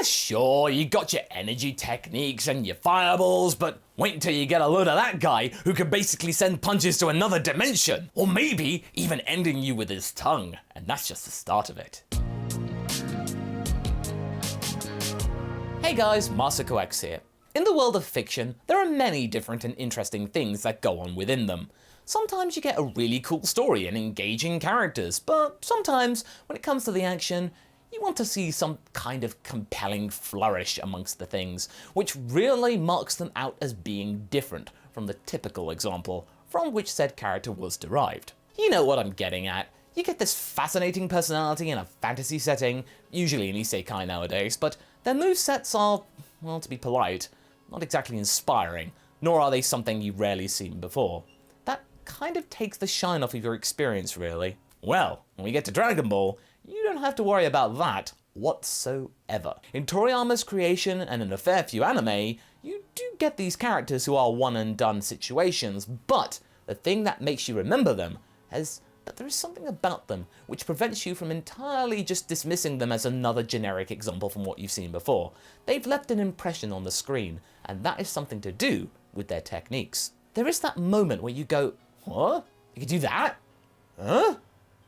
Yeah, sure, you got your energy techniques and your fireballs, but wait until you get a load of that guy who can basically send punches to another dimension. Or maybe even ending you with his tongue. And that's just the start of it. Hey guys, MasakoX here. In the world of fiction, there are many different and interesting things that go on within them. Sometimes you get a really cool story and engaging characters, but sometimes, when it comes to the action, you want to see some kind of compelling flourish amongst the things, which really marks them out as being different from the typical example from which said character was derived. You know what I'm getting at. You get this fascinating personality in a fantasy setting, usually an isekai nowadays, but their movesets are, well, to be polite, not exactly inspiring, nor are they something you've rarely seen before. That kind of takes the shine off of your experience, really. Well, when we get to Dragon Ball, you don't have to worry about that whatsoever. In Toriyama's creation and in a fair few anime, you do get these characters who are one-and-done situations, but the thing that makes you remember them is that there is something about them which prevents you from entirely just dismissing them as another generic example from what you've seen before. They've left an impression on the screen, and that is something to do with their techniques. There is that moment where you go, what? You could do that? Huh?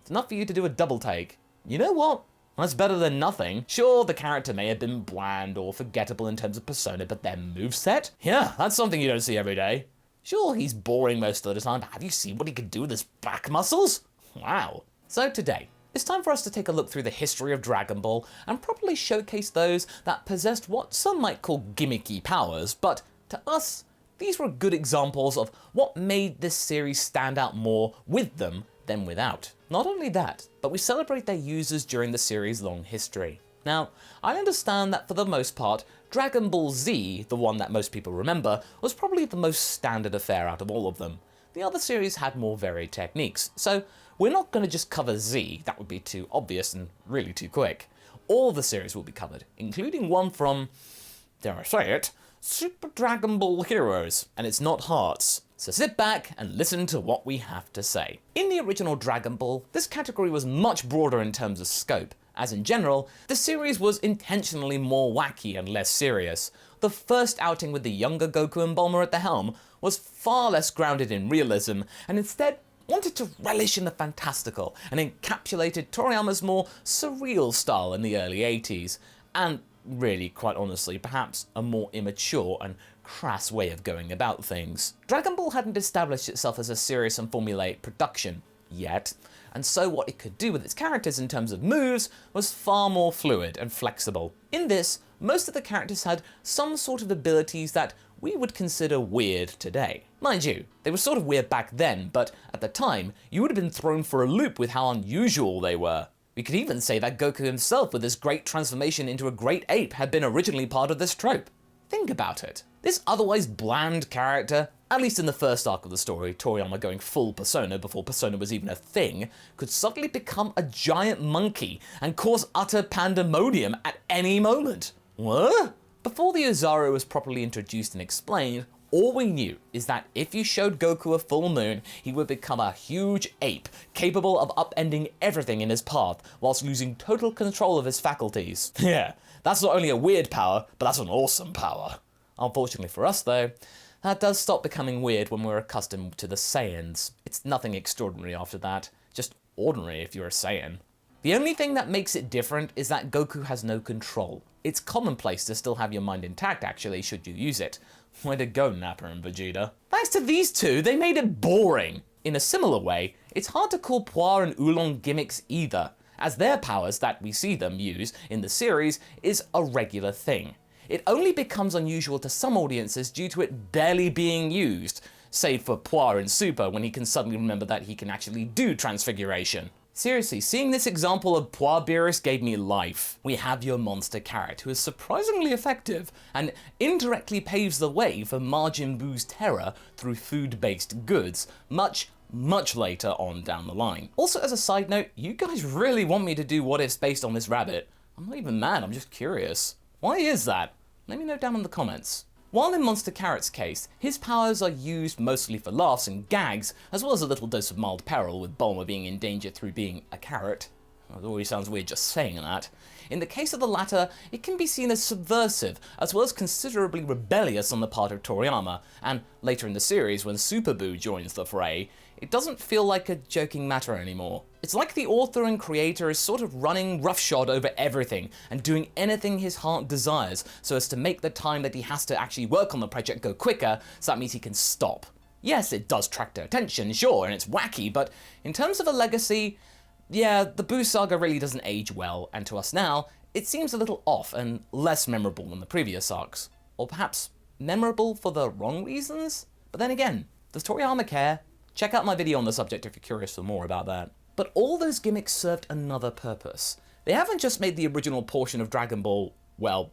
It's enough for you to do a double take. You know what? That's better than nothing. Sure, the character may have been bland or forgettable in terms of persona, but their moveset? Yeah, that's something you don't see every day. Sure, he's boring most of the time, but have you seen what he can do with his back muscles? Wow. So today, it's time for us to take a look through the history of Dragon Ball and properly showcase those that possessed what some might call gimmicky powers, but to us, these were good examples of what made this series stand out more with them than without. Not only that, but we celebrate their users during the series' long history. Now, I understand that for the most part, Dragon Ball Z, the one that most people remember, was probably the most standard affair out of all of them. The other series had more varied techniques, so we're not going to just cover Z, that would be too obvious and really too quick. All the series will be covered, including one from, dare I say it, Super Dragon Ball Heroes, and it's not Hearts. So sit back and listen to what we have to say. In the original Dragon Ball, this category was much broader in terms of scope, as in general, the series was intentionally more wacky and less serious. The first outing with the younger Goku and Bulma at the helm was far less grounded in realism, and instead wanted to relish in the fantastical, and encapsulated Toriyama's more surreal style in the early 80s, and really, quite honestly, perhaps a more immature and crass way of going about things. Dragon Ball hadn't established itself as a serious and formulaic production yet, and so what it could do with its characters in terms of moves was far more fluid and flexible. In this, most of the characters had some sort of abilities that we would consider weird today. Mind you, they were sort of weird back then, but at the time, you would have been thrown for a loop with how unusual they were. We could even say that Goku himself with his great transformation into a great ape had been originally part of this trope. Think about it. This otherwise bland character, at least in the first arc of the story, Toriyama going full Persona before Persona was even a thing, could suddenly become a giant monkey and cause utter pandemonium at any moment. What? Before the Ozaru was properly introduced and explained, all we knew is that if you showed Goku a full moon, he would become a huge ape, capable of upending everything in his path, whilst losing total control of his faculties. Yeah, that's not only a weird power, but that's an awesome power. Unfortunately for us though, that does stop becoming weird when we're accustomed to the Saiyans. It's nothing extraordinary after that, just ordinary if you're a Saiyan. The only thing that makes it different is that Goku has no control. It's commonplace to still have your mind intact actually, should you use it. Way to go, Nappa and Vegeta. Thanks to these two, they made it boring. In a similar way, it's hard to call Puar and Oolong gimmicks either, as their powers that we see them use in the series is a regular thing. It only becomes unusual to some audiences due to it barely being used, save for Puar in Super when he can suddenly remember that he can actually do transfiguration. Seriously, seeing this example of Puar Beerus gave me life. We have your monster carrot, who is surprisingly effective, and indirectly paves the way for Majin Buu's terror through food-based goods, much later on down the line. Also, as a side note, you guys really want me to do what ifs based on this rabbit. I'm not even mad, I'm just curious. Why is that? Let me know down in the comments. While in Monster Carrot's case, his powers are used mostly for laughs and gags, as well as a little dose of mild peril with Bulma being in danger through being a carrot, It already sounds weird just saying that. In the case of the latter, it can be seen as subversive, as well as considerably rebellious on the part of Toriyama, and later in the series, when Super Buu joins the fray, it doesn't feel like a joking matter anymore. It's like the author and creator is sort of running roughshod over everything, and doing anything his heart desires, so as to make the time that he has to actually work on the project go quicker, so that means he can stop. Yes, it does attract attention, sure, and it's wacky, but in terms of a legacy, yeah, the Buu saga really doesn't age well, and to us now, it seems a little off and less memorable than the previous arcs. Or perhaps memorable for the wrong reasons? But then again, does Toriyama care? Check out my video on the subject if you're curious for more about that. But all those gimmicks served another purpose. They haven't just made the original portion of Dragon Ball, well,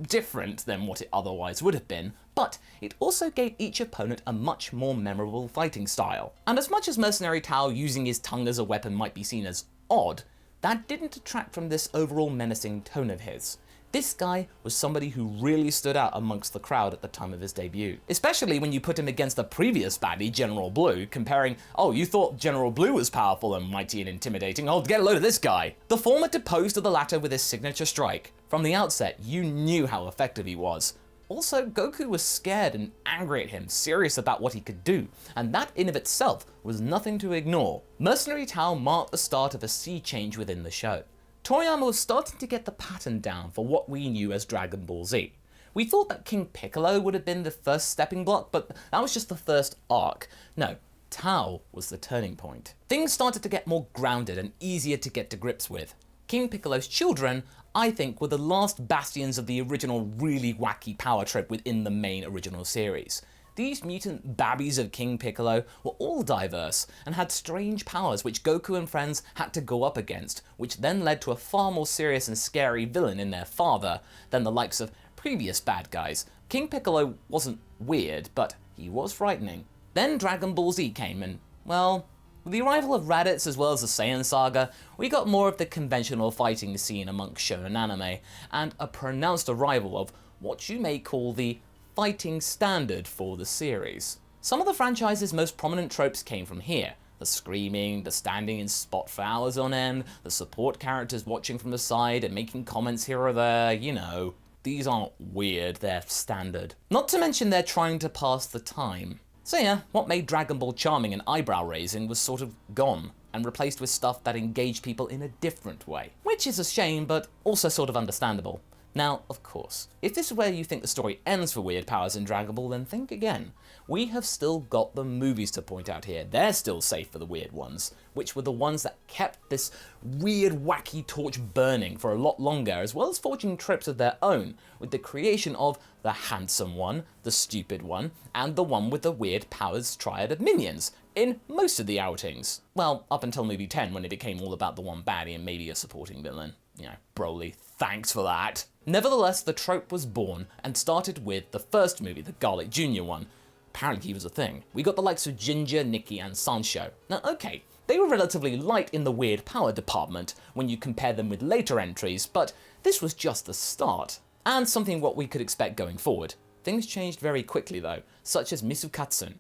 different than what it otherwise would have been, but it also gave each opponent a much more memorable fighting style. And as much as Mercenary Tao using his tongue as a weapon might be seen as odd, that didn't detract from this overall menacing tone of his. This guy was somebody who really stood out amongst the crowd at the time of his debut. Especially when you put him against the previous baddie, General Blue, comparing, oh, you thought General Blue was powerful and mighty and intimidating, oh, get a load of this guy. The former deposed to the latter with his signature strike. From the outset, you knew how effective he was. Also, Goku was scared and angry at him, serious about what he could do, and that in of itself was nothing to ignore. Mercenary Tao marked the start of a sea change within the show. Toriyama was starting to get the pattern down for what we knew as Dragon Ball Z. We thought that King Piccolo would have been the first stepping block, but that was just the first arc. No, Tao was the turning point. Things started to get more grounded and easier to get to grips with. King Piccolo's children, I think, were the last bastions of the original really wacky power trip within the main original series. These mutant babbies of King Piccolo were all diverse and had strange powers which Goku and friends had to go up against, which then led to a far more serious and scary villain in their father than the likes of previous bad guys. King Piccolo wasn't weird, but he was frightening. Then Dragon Ball Z came and, well, with the arrival of Raditz as well as the Saiyan saga, we got more of the conventional fighting scene amongst shonen anime, and a pronounced arrival of what you may call the fighting standard for the series. Some of the franchise's most prominent tropes came from here. The screaming, the standing in spot for hours on end, the support characters watching from the side and making comments here or there, you know. These aren't weird, they're standard. Not to mention they're trying to pass the time. So yeah, what made Dragon Ball charming and eyebrow raising was sort of gone, and replaced with stuff that engaged people in a different way. Which is a shame, but also sort of understandable. Now, of course, if this is where you think the story ends for weird powers in Dragon Ball, then think again. We have still got the movies to point out here. They're still safe for the weird ones, which were the ones that kept this weird, wacky torch burning for a lot longer, as well as forging trips of their own, with the creation of the handsome one, the stupid one, and the one with the weird powers triad of minions, in most of the outings. Well, up until movie 10, when it became all about the one baddie and maybe a supporting villain. You know, Broly, thanks for that. Nevertheless, the trope was born and started with the first movie, the Garlic Jr. one. Apparently he was a thing. We got the likes of Ginger, Nikki, and Sancho. Now, okay, they were relatively light in the weird power department when you compare them with later entries, but this was just the start. And something what we could expect going forward. Things changed very quickly though, such as Misukatsune,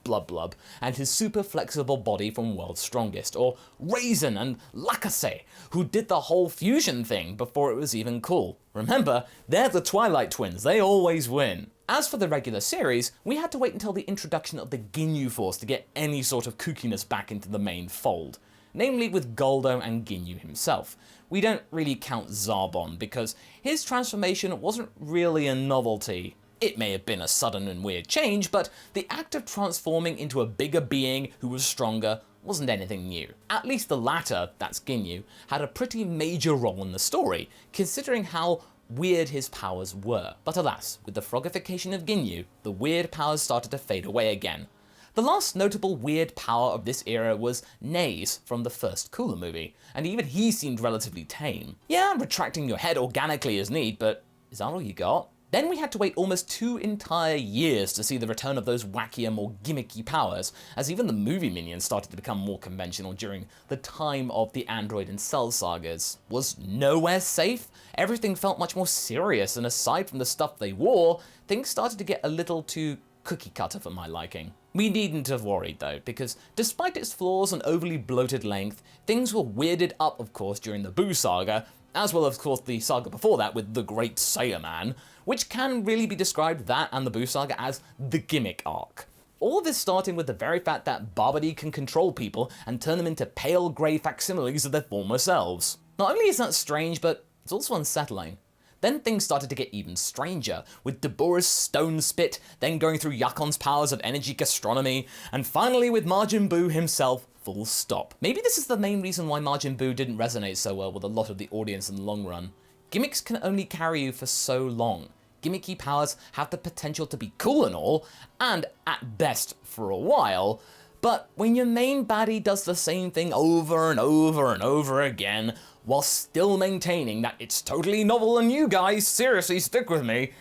Blub Blub, and his super flexible body from World's Strongest, or Raisin and Lakase, who did the whole fusion thing before it was even cool. Remember, they're the Twilight Twins, they always win. As for the regular series, we had to wait until the introduction of the Ginyu Force to get any sort of kookiness back into the main fold, namely with Goldo and Ginyu himself. We don't really count Zarbon because his transformation wasn't really a novelty. It may have been a sudden and weird change, but the act of transforming into a bigger being who was stronger wasn't anything new. At least the latter, that's Ginyu, had a pretty major role in the story, considering how weird his powers were. But alas, with the frogification of Ginyu, the weird powers started to fade away again. The last notable weird power of this era was Nei's from the first Cooler movie, and even he seemed relatively tame. Yeah, retracting your head organically is neat, but is that all you got? Then we had to wait almost 2 entire years to see the return of those wackier, more gimmicky powers, as even the movie minions started to become more conventional during the time of the Android and Cell sagas. Was nowhere safe? Everything felt much more serious, and aside from the stuff they wore, things started to get a little too cookie cutter for my liking. We needn't have worried though, because despite its flaws and overly bloated length, things were weirded up of course during the Buu saga, as well as of course the saga before that with the Great Saiyaman, which can really be described, that and the Buu saga, as the gimmick arc. All of this starting with the very fact that Babidi can control people and turn them into pale grey facsimiles of their former selves. Not only is that strange, but it's also unsettling. Then things started to get even stranger, with Dabura's stone spit, then going through Yakon's powers of energy gastronomy, and finally with Majin Buu himself, full stop. Maybe this is the main reason why Majin Buu didn't resonate so well with a lot of the audience in the long run. Gimmicks can only carry you for so long. Gimmicky powers have the potential to be cool and all, and at best for a while, but when your main baddie does the same thing over and over and over again, while still maintaining that it's totally novel and new guys, seriously stick with me,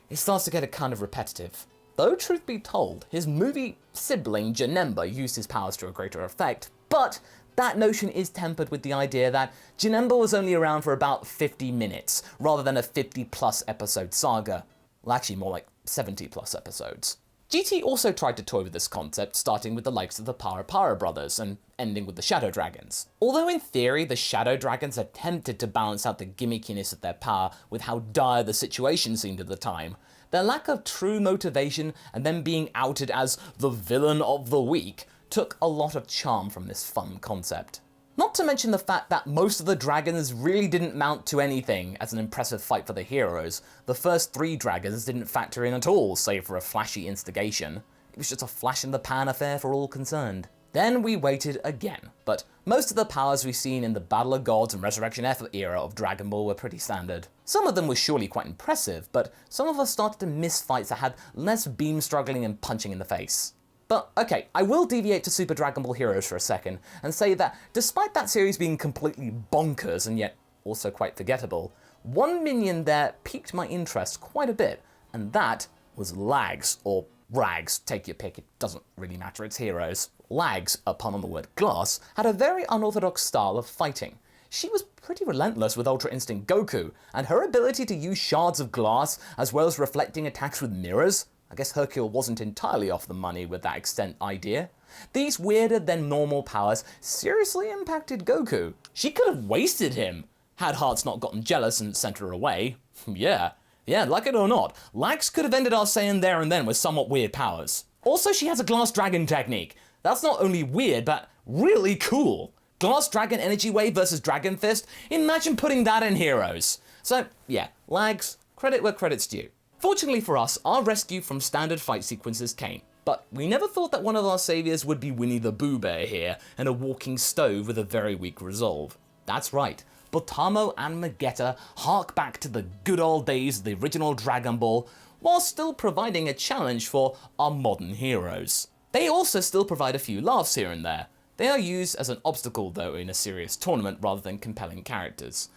it starts to get a kind of repetitive. Though truth be told, his movie sibling Janemba used his powers to a greater effect, but that notion is tempered with the idea that Janemba was only around for about 50 minutes, rather than a 50+ episode saga. Well, actually more like 70+ episodes. GT also tried to toy with this concept, starting with the likes of the Para brothers, and ending with the Shadow Dragons. Although in theory, the Shadow Dragons attempted to balance out the gimmickiness of their power with how dire the situation seemed at the time, their lack of true motivation and them being outed as the villain of the week took a lot of charm from this fun concept. Not to mention the fact that most of the dragons really didn't mount to anything as an impressive fight for the heroes. The first 3 dragons didn't factor in at all, save for a flashy instigation. It was just a flash in the pan affair for all concerned. Then we waited again, but most of the powers we've seen in the Battle of Gods and Resurrection F era of Dragon Ball were pretty standard. Some of them were surely quite impressive, but some of us started to miss fights that had less beam struggling and punching in the face. But okay, I will deviate to Super Dragon Ball Heroes for a second and say that despite that series being completely bonkers and yet also quite forgettable, one minion there piqued my interest quite a bit, and that was Lags, or Rags, take your pick, it doesn't really matter, it's Heroes. Lags, a pun on the word glass, had a very unorthodox style of fighting. She was pretty relentless with Ultra Instinct Goku, and her ability to use shards of glass as well as reflecting attacks with mirrors, I guess Hercule wasn't entirely off the money with that extent idea. These weirder than normal powers seriously impacted Goku. She could have wasted him, had Hearts not gotten jealous and sent her away. Yeah, like it or not, Lax could have ended our Saiyan there and then with somewhat weird powers. Also, she has a Glass Dragon technique. That's not only weird, but really cool. Glass Dragon Energy Wave versus Dragon Fist, imagine putting that in Heroes. So yeah, Lags, credit where credit's due. Fortunately for us, our rescue from standard fight sequences came, but we never thought that one of our saviours would be Winnie the Boo Bear here, and a walking stove with a very weak resolve. That's right, Botamo and Magetta hark back to the good old days of the original Dragon Ball, while still providing a challenge for our modern heroes. They also still provide a few laughs here and there. They are used as an obstacle though in a serious tournament rather than compelling characters.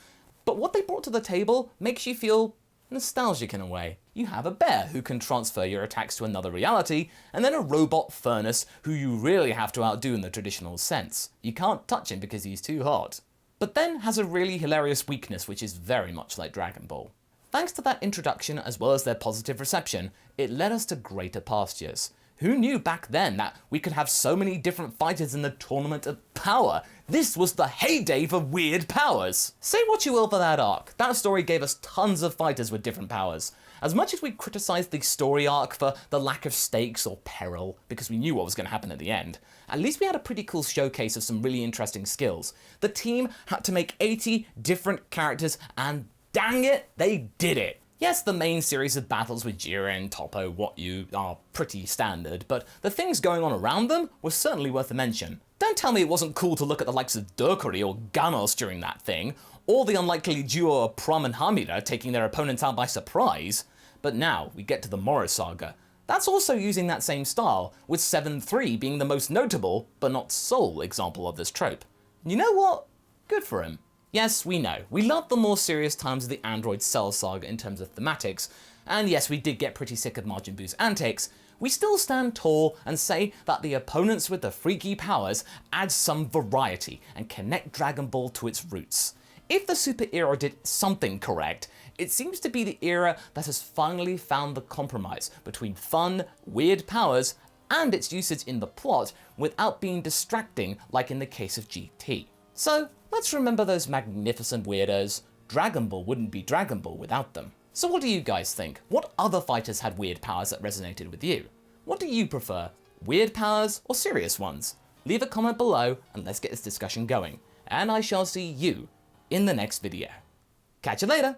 But what they brought to the table makes you feel nostalgic in a way. You have a bear who can transfer your attacks to another reality, and then a robot furnace who you really have to outdo in the traditional sense. You can't touch him because he's too hot. But then has a really hilarious weakness which is very much like Dragon Ball. Thanks to that introduction as well as their positive reception, it led us to greater pastures. Who knew back then that we could have so many different fighters in the Tournament of Power? This was the heyday for weird powers. Say what you will for that arc, that story gave us tons of fighters with different powers. As much as we criticised the story arc for the lack of stakes or peril, because we knew what was going to happen at the end, at least we had a pretty cool showcase of some really interesting skills. The team had to make 80 different characters, and dang it, they did it. Yes, the main series of battles with Jiren, Toppo, Wotyu are pretty standard, but the things going on around them were certainly worth a mention. Don't tell me it wasn't cool to look at the likes of Dokuri or Ganos during that thing, or the unlikely duo of Prom and Hamida taking their opponents out by surprise. But now we get to the Moro saga. That's also using that same style, with 7-3 being the most notable, but not sole example of this trope. You know what? Good for him. Yes, we know, we love the more serious times of the Android Cell saga in terms of thematics, and yes, we did get pretty sick of Majin Buu's antics. We still stand tall and say that the opponents with the freaky powers add some variety and connect Dragon Ball to its roots. If the Super era did something correct, it seems to be the era that has finally found the compromise between fun, weird powers and its usage in the plot without being distracting like in the case of GT. So let's remember those magnificent weirdos. Dragon Ball wouldn't be Dragon Ball without them. So what do you guys think? What other fighters had weird powers that resonated with you? What do you prefer? Weird powers or serious ones? Leave a comment below and let's get this discussion going. And I shall see you in the next video. Catch you later!